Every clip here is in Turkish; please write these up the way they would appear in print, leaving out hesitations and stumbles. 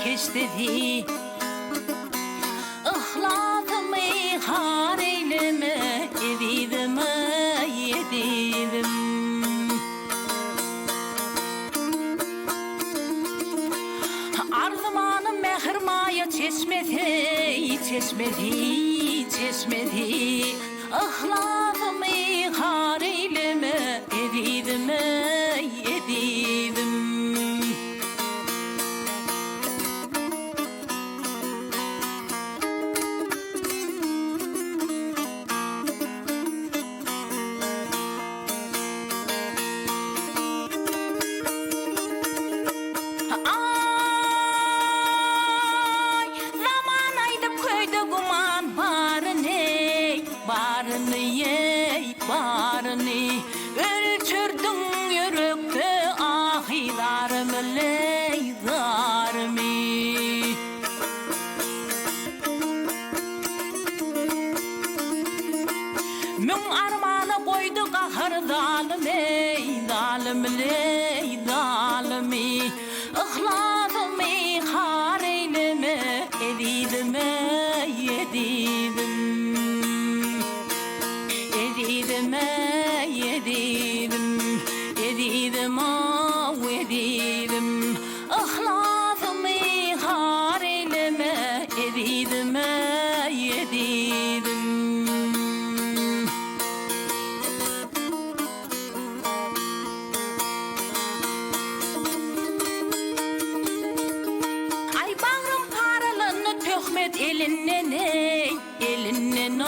keştedi Ihlatımı har eyleme Evidim yedim Arzumanım mehirmaya çeşmedi Ihlatımı har eyleme Evidim yedim Barını ölçürdün yürekte ahidarımı leydarımı Mün armağanı koydu kahır dalımı leydalımı Ihlatımı har eyleme Evidim yedim Yedim Ihlatımı har eyleme Evidim yedim Ay bağrım paralarını töhmet elinden elinden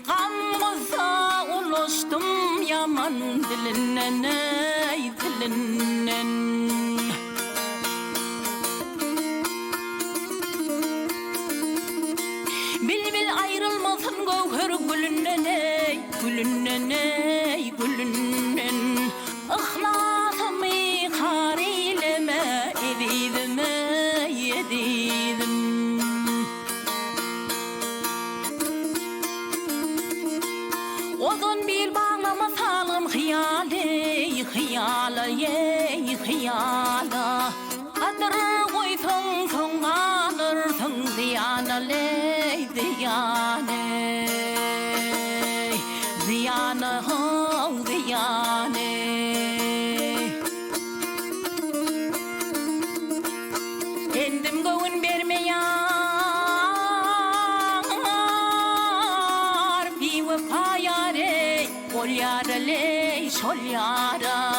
Gamıza ulaştım yaman dilinden Bil ayrılmasın gövher gülünden Ihlatımı har eyleme Evidim yedim Odun bir bağlama salım hıyala Kadır koysun son alırsın ziyana ziyana Endim göğün vermeyar bir vefa yare Ol yara ley şol yara